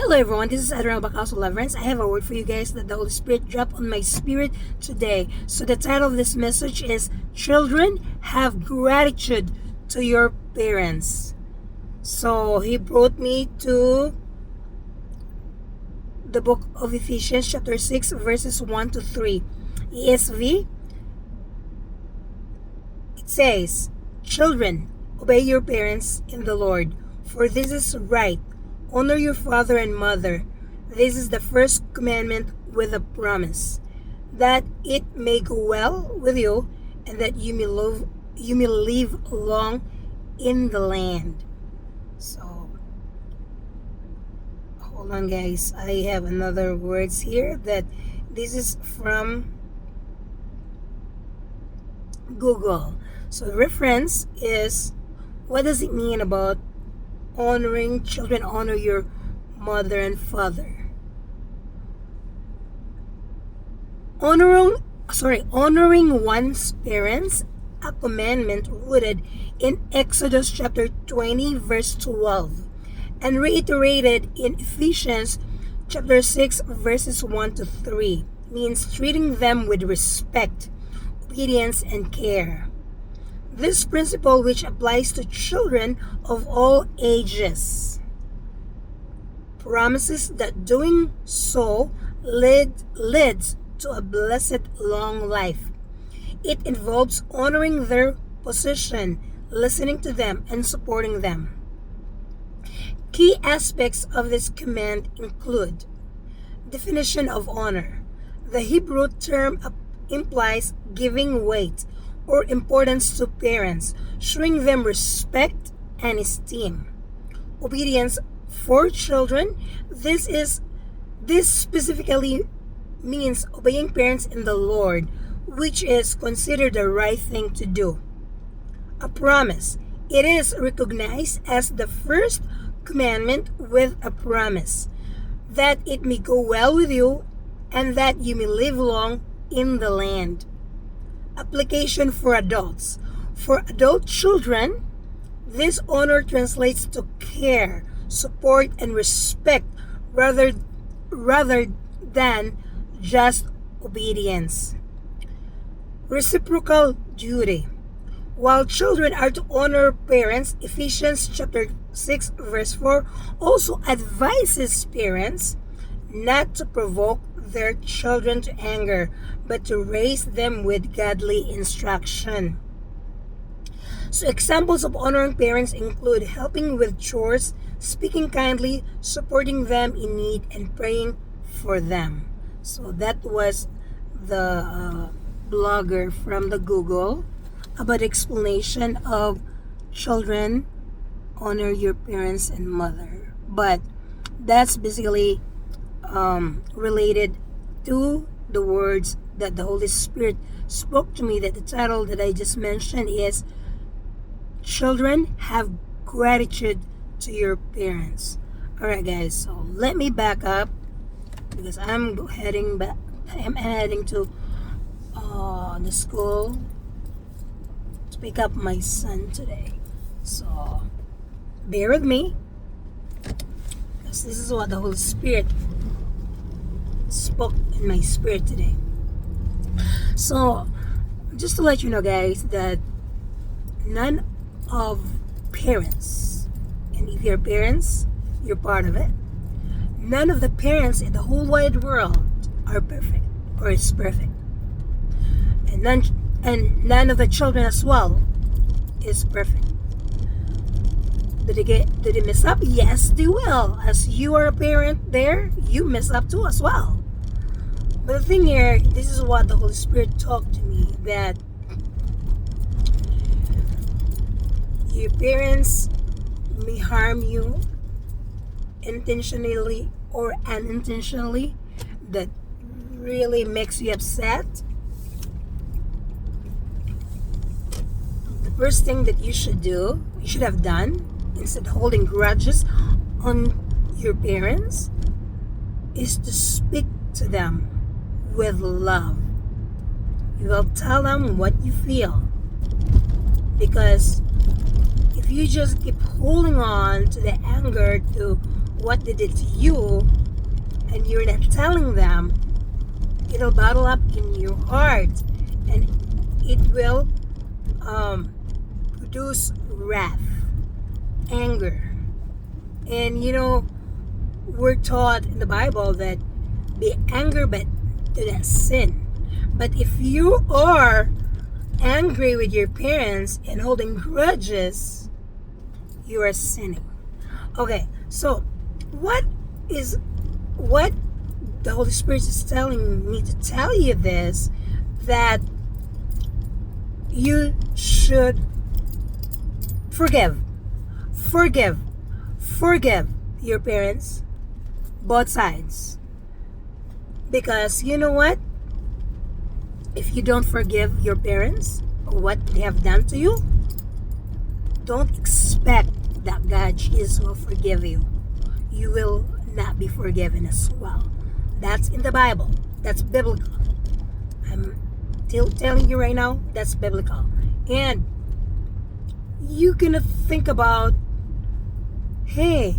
Hello everyone, this is Adriana Bacaso Leverance. I have a word for you guys that the Holy Spirit dropped on my spirit today. So the title of this message is Children Have Gratitude to Your Parents. So he brought me to the book of Ephesians chapter 6 verses 1 to 3. ESV, it says, Children, obey your parents in the Lord, for this is right. Honor your father and mother. This is the first commandment with a promise, that it may go well with you and that you may live long in the land. So, hold on guys. I have another words here that this is from Google. So the reference is, what does it mean about honoring children? Honor your mother and father. Honoring one's parents, a commandment rooted in Exodus chapter 20 verse 12 and reiterated in Ephesians chapter 6 verses 1 to 3, means treating them with respect, obedience, and care. This principle, which applies to children of all ages, promises that doing so leads to a blessed long life. It involves honoring their position, listening to them, and supporting them. Key aspects of this command include definition of honor. The Hebrew term implies giving weight or importance to parents, showing them respect and esteem. Obedience for children. This specifically means obeying parents in the Lord, which is considered the right thing to do. A promise. It is recognized as the first commandment with a promise, that it may go well with you and that you may live long in the land. Application for adults. For adult children, this honor translates to care, support, and respect rather than just obedience. Reciprocal duty. While children are to honor parents, Ephesians chapter 6 verse 4 also advises parents not to provoke their children to anger, but to raise them with godly instruction. So examples of honoring parents include helping with chores, speaking kindly, supporting them in need, and praying for them. So that was the blogger from the Google about explanation of children honor your parents and mother. But that's basically related to the words that the Holy Spirit spoke to me, that the title that I just mentioned is Children Have Gratitude to Your Parents. Alright guys, so let me back up because I'm heading to the school to pick up my son today. So bear with me, because this is what the Holy Spirit spoke in my spirit today. So just to let you know guys, that none of parents, and if you're parents, you're part of it, none of the parents in the whole wide world are perfect or is perfect, and none of the children as well is perfect. Did they mess up? Yes, they will. As you are a parent there, you mess up too as well. But the thing here, this is what the Holy Spirit talked to me, that your parents may harm you intentionally or unintentionally, that really makes you upset. The first thing that you should have done, instead of holding grudges on your parents, is to speak to them with love. You will tell them what you feel, because if you just keep holding on to the anger, to what they did to you, and you're not telling them, it'll bottle up in your heart, and it will produce wrath, anger. And we're taught in the Bible that be angry but do not sin. But if you are angry with your parents and holding grudges, you are sinning. Okay, so what the Holy Spirit is telling me to tell you this, that you should forgive your parents, both sides. Because you know what? If you don't forgive your parents what they have done to you, don't expect that God Jesus will forgive you. You will not be forgiven as well. That's in the Bible. That's biblical. I'm still telling you right now, that's biblical. And you're gonna think about, hey,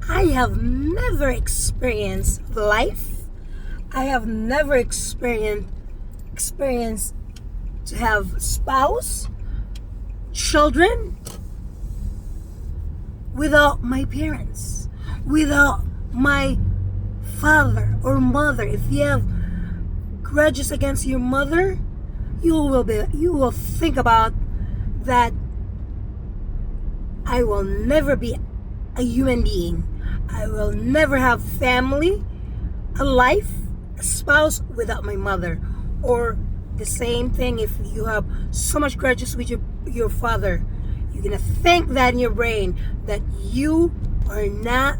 I have never experienced life. I have never experienced to have spouse, children, without my parents, without my father or mother. If you have grudges against your mother, you will think about that. I will never be a human being. I will never have family, a life, a spouse without my mother. Or the same thing, if you have so much grudges with your father, you're gonna think that in your brain that you are not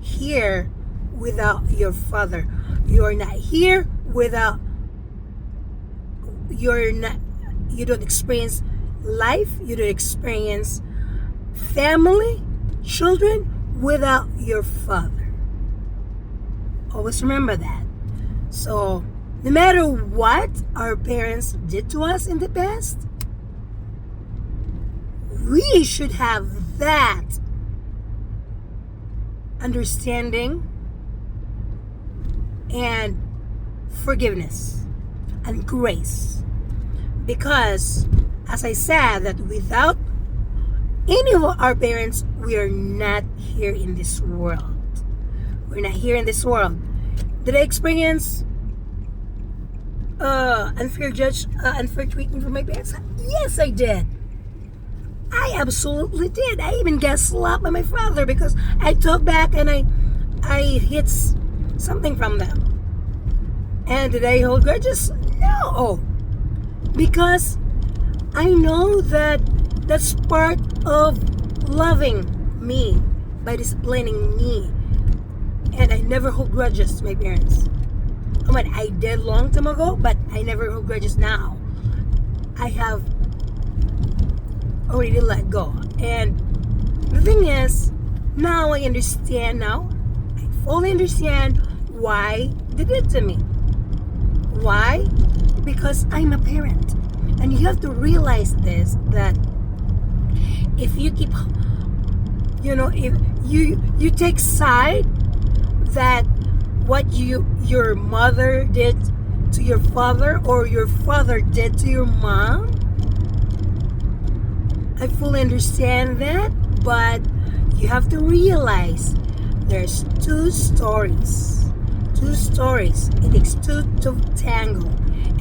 here without your father. You are not here without you don't experience life, you don't experience family, children without your father. Always remember that. So no matter what our parents did to us in the past, we should have that understanding and forgiveness and grace. Because, as I said, that without any of our parents, we are not here in this world. We're not here in this world. Did I experience unfair treatment from my parents? Yes, I did. I absolutely did. I even got slapped by my father because I took back and I hit something from them. And did I hold grudges? No. Because I know that that's part of loving me, by disciplining me. And I never hold grudges to my parents. I mean, I did long time ago, but I never hold grudges now. I have already let go. And the thing is, now I understand now. I fully understand why they did to me. Why? Because I'm a parent. And you have to realize this, that if you keep, if you take side that what your mother did to your father or your father did to your mom, I fully understand that, but you have to realize there's two stories. It takes two to tango.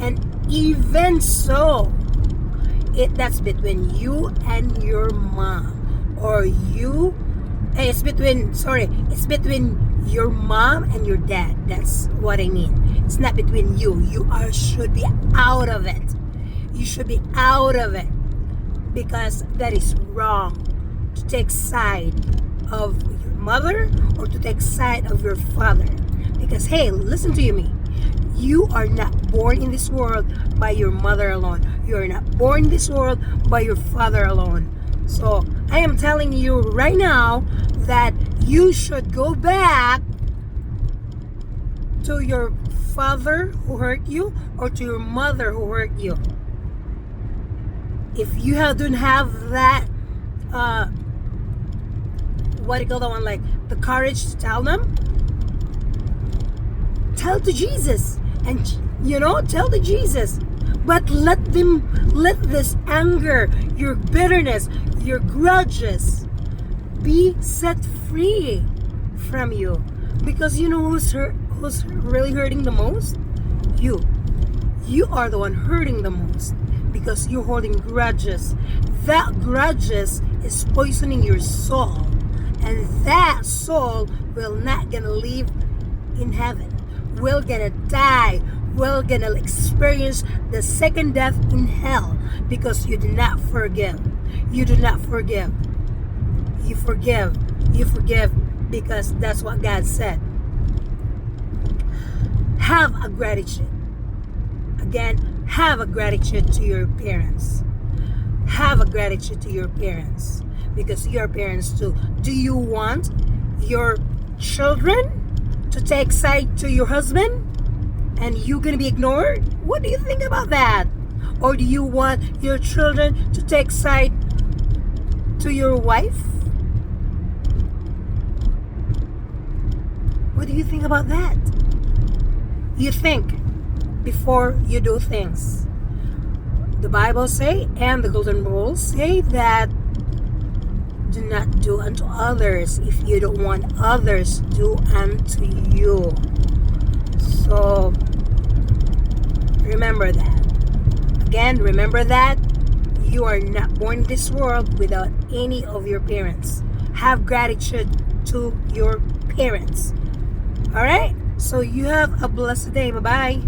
And even so, that's between you and your mom, or it's between your mom and your dad. That's what I mean. It's not between you. Should be out of it. You should be out of it, because that is wrong to take side of your mother or to take side of your father. Because hey, listen to me. You are not born in this world by your mother alone. You are not born in this world by your father alone. So I am telling you right now that you should go back to your father who hurt you or to your mother who hurt you. If you don't have that, what do you call that one, like the courage to tell them, tell to Jesus. And tell to Jesus. But let this anger, your bitterness, your grudges be set free from you. Because you know who's really hurting the most? You are the one hurting the most, because you're holding grudges. That grudges is poisoning your soul, and that soul will not gonna live in heaven. We're gonna die. We're gonna experience the second death in hell, because you do not forgive. You do not forgive. You forgive. You forgive, because that's what God said. Have a gratitude. Again, have a gratitude to your parents. Have a gratitude to your parents, because your parents too. Do you want your children to take side to your husband and you gonna be ignored? What do you think about that? Or do you want your children to take side to your wife? What do you think about that? You think before you do things. The Bible say, and the golden rules say, that do not do unto others if you don't want others to do unto you. So remember that. Again, remember that you are not born in this world without any of your parents. Have gratitude to your parents. All right? So you have a blessed day. Bye-bye.